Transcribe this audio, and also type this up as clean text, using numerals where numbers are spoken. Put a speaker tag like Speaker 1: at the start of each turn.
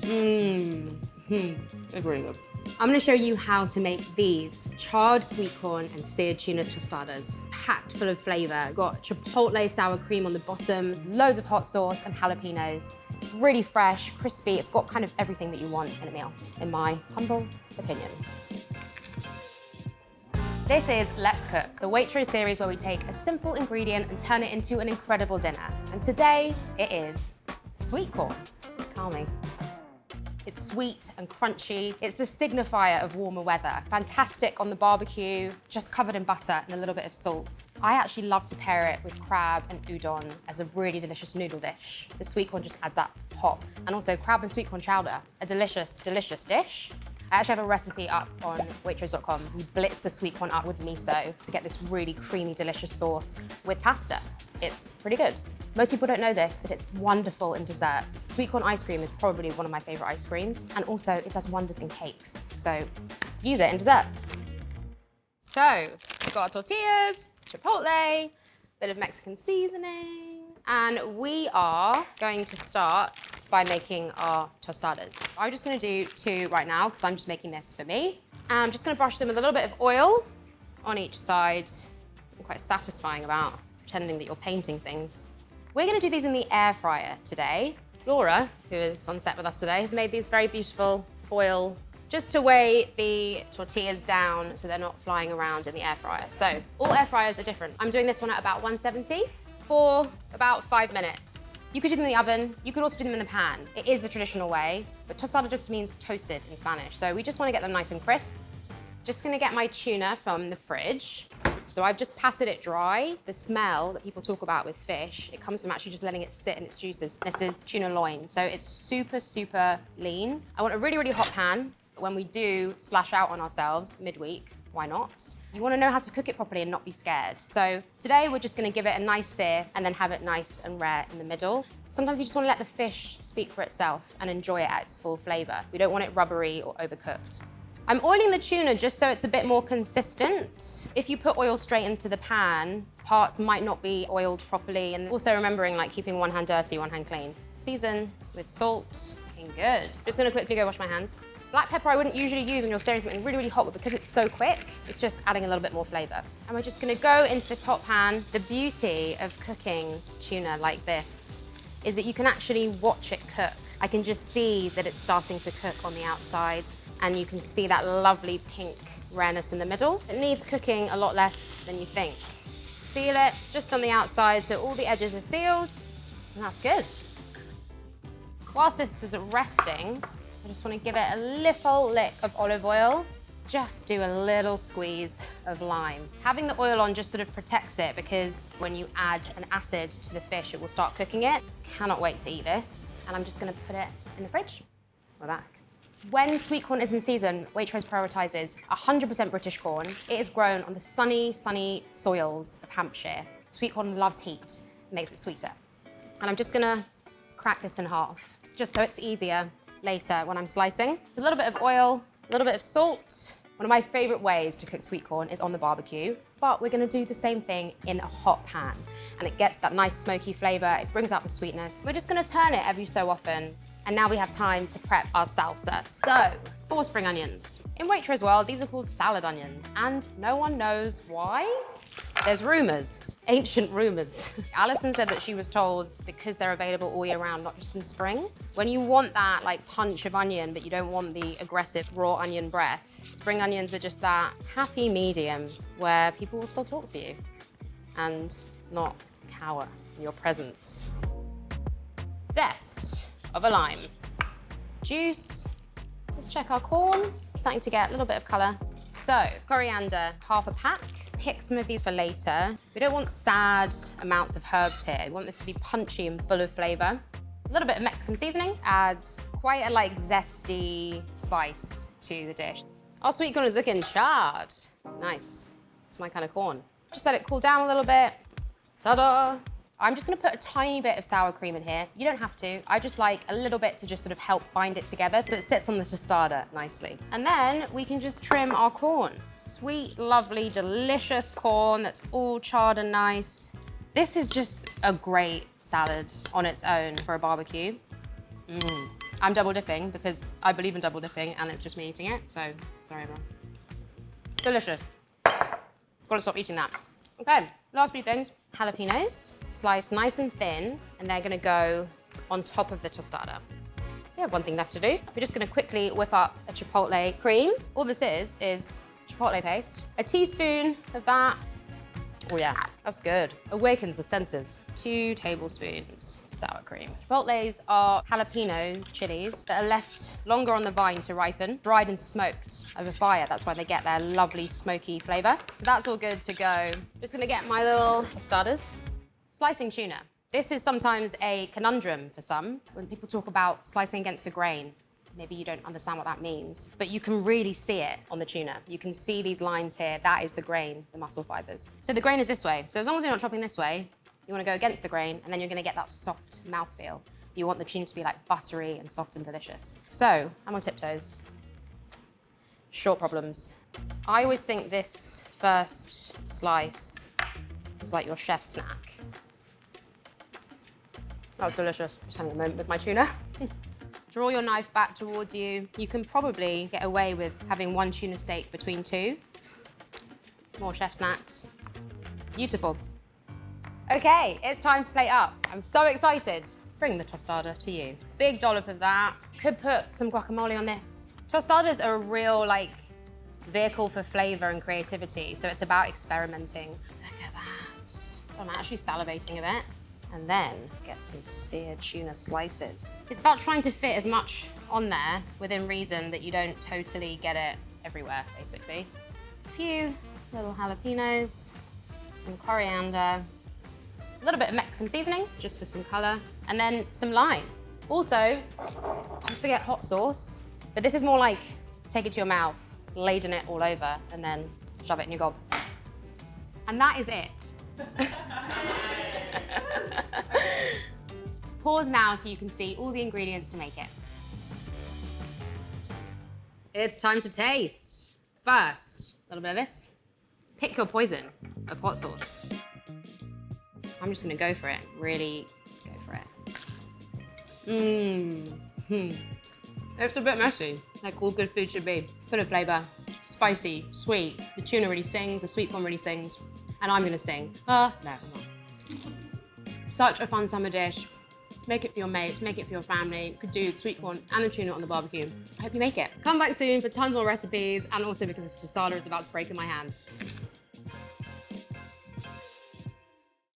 Speaker 1: It's really good. I'm gonna show you how to make these charred sweet corn and seared tuna tostadas, packed full of flavor. Got chipotle sour cream on the bottom, loads of hot sauce and jalapenos. It's really fresh, crispy. It's got kind of everything that you want in a meal, in my humble opinion. This is Let's Cook, the Waitrose series where we take a simple ingredient and turn it into an incredible dinner. And today it is sweet corn. Call me. It's sweet and crunchy. It's the signifier of warmer weather. Fantastic on the barbecue, just covered in butter and a little bit of salt. I actually love to pair it with crab and udon as a really delicious noodle dish. The sweet corn just adds that pop. And also crab and sweet corn chowder, a delicious, delicious dish. I actually have a recipe up on Waitrose.com. We blitz the sweet corn up with miso to get this really creamy, delicious sauce with pasta. It's pretty good. Most people don't know this, that it's wonderful in desserts. Sweet corn ice cream is probably one of my favorite ice creams, and also it does wonders in cakes. So use it in desserts. So we've got our tortillas, chipotle, bit of Mexican seasoning, and we are going to start by making our tostadas. I'm just gonna do 2 right now because I'm just making this for me. And I'm just gonna brush them with a little bit of oil on each side. Something quite satisfying about pretending that you're painting things. We're gonna do these in the air fryer today. Laura, who is on set with us today, has made these very beautiful foil just to weigh the tortillas down so they're not flying around in the air fryer. So all air fryers are different. I'm doing this one at about 170. For about 5 minutes. You could do them in the oven, you could also do them in the pan. It is the traditional way, but tostada just means toasted in Spanish, so we just want to get them nice and crisp. Just gonna get my tuna from the fridge. So I've just patted it dry. The smell that people talk about with fish, it comes from actually just letting it sit in its juices. This is tuna loin, so it's super, super lean. I want a really, really hot pan. When we do splash out on ourselves midweek, why not? You want to know how to cook it properly and not be scared. So today we're just going to give it a nice sear and then have it nice and rare in the middle. Sometimes you just want to let the fish speak for itself and enjoy it at its full flavor. We don't want it rubbery or overcooked. I'm oiling the tuna just so it's a bit more consistent. If you put oil straight into the pan, parts might not be oiled properly, and also remembering like keeping one hand dirty, one hand clean. Season with salt, looking good. Just going to quickly go wash my hands. Black pepper I wouldn't usually use when you're searing something really, really hot, but because it's so quick, it's just adding a little bit more flavor. And we're just gonna go into this hot pan. The beauty of cooking tuna like this is that you can actually watch it cook. I can just see that it's starting to cook on the outside, and you can see that lovely pink rareness in the middle. It needs cooking a lot less than you think. Seal it just on the outside so all the edges are sealed, and that's good. Whilst this is resting, I just want to give it a little lick of olive oil. Just do a little squeeze of lime. Having the oil on just sort of protects it because when you add an acid to the fish, it will start cooking it. Cannot wait to eat this. And I'm just going to put it in the fridge. We're back. When sweet corn is in season, Waitrose prioritizes 100% British corn. It is grown on the sunny, sunny soils of Hampshire. Sweet corn loves heat, makes it sweeter. And I'm just going to crack this in half, just so it's easier later when I'm slicing. It's a little bit of oil, a little bit of salt. One of my favorite ways to cook sweet corn is on the barbecue, but we're gonna do the same thing in a hot pan. And it gets that nice smoky flavor, it brings out the sweetness. We're just gonna turn it every so often. And now we have time to prep our salsa. So, 4 spring onions. In Waitrose world, these are called salad onions, and no one knows why. There's rumors, ancient rumors. Alison said that she was told because they're available all year round, not just in spring. When you want that like punch of onion, but you don't want the aggressive raw onion breath, spring onions are just that happy medium where people will still talk to you and not cower in your presence. Zest of a lime. Juice. Let's check our corn. It's starting to get a little bit of color. So, coriander, half a pack. Pick some of these for later. We don't want sad amounts of herbs here. We want this to be punchy and full of flavor. A little bit of Mexican seasoning adds quite a like zesty spice to the dish. Our sweet corn is looking charred. Nice. It's my kind of corn. Just let it cool down a little bit. Ta-da! I'm just gonna put a tiny bit of sour cream in here. You don't have to. I just like a little bit to just sort of help bind it together so it sits on the tostada nicely. And then we can just trim our corn. Sweet, lovely, delicious corn that's all charred and nice. This is just a great salad on its own for a barbecue. I'm double dipping because I believe in double dipping and it's just me eating it, so sorry everyone. Delicious. Gotta stop eating that. Okay, last few things. Jalapenos, sliced nice and thin, and they're gonna go on top of the tostada. We have one thing left to do. We're just gonna quickly whip up a chipotle cream. All this is chipotle paste. A teaspoon of that. Oh yeah, that's good. Awakens the senses. 2 tablespoons of sour cream. Chipotles are jalapeno chilies that are left longer on the vine to ripen, dried and smoked over fire. That's why they get their lovely smoky flavor. So that's all good to go. Just gonna get my little tostadas. Slicing tuna. This is sometimes a conundrum for some. When people talk about slicing against the grain, maybe you don't understand what that means, but you can really see it on the tuna. You can see these lines here. That is the grain, the muscle fibers. So the grain is this way. So as long as you're not chopping this way, you want to go against the grain, and then you're going to get that soft mouthfeel. You want the tuna to be like buttery and soft and delicious. So I'm on tiptoes. Short problems. I always think this first slice is like your chef snack. That was delicious. Just having a moment with my tuna. Draw your knife back towards you. You can probably get away with having 1 tuna steak between 2. More chef snacks. Beautiful. Okay, it's time to plate up. I'm so excited. Bring the tostada to you. Big dollop of that. Could put some guacamole on this. Tostadas are a real, like, vehicle for flavor and creativity, so it's about experimenting. Look at that. I'm actually salivating a bit. And then get some seared tuna slices. It's about trying to fit as much on there within reason that you don't totally get it everywhere, basically. A few little jalapenos, some coriander, a little bit of Mexican seasonings, just for some color, and then some lime. Also, don't forget hot sauce, but this is more like take it to your mouth, laden it all over, and then shove it in your gob. And that is it. Pause now so you can see all the ingredients to make it. It's time to taste. First, a little bit of this. Pick your poison of hot sauce. I'm just gonna go for it, really go for it. It's a bit messy, like all good food should be. Full of flavor, spicy, sweet. The tuna really sings, the sweet corn really sings, and I'm gonna sing. No, I'm not. Such a fun summer dish. Make it for your mates, make it for your family. You could do sweet corn and the tuna on the barbecue. I hope you make it. Come back soon for tons more recipes, and also because this tostada is about to break in my hand.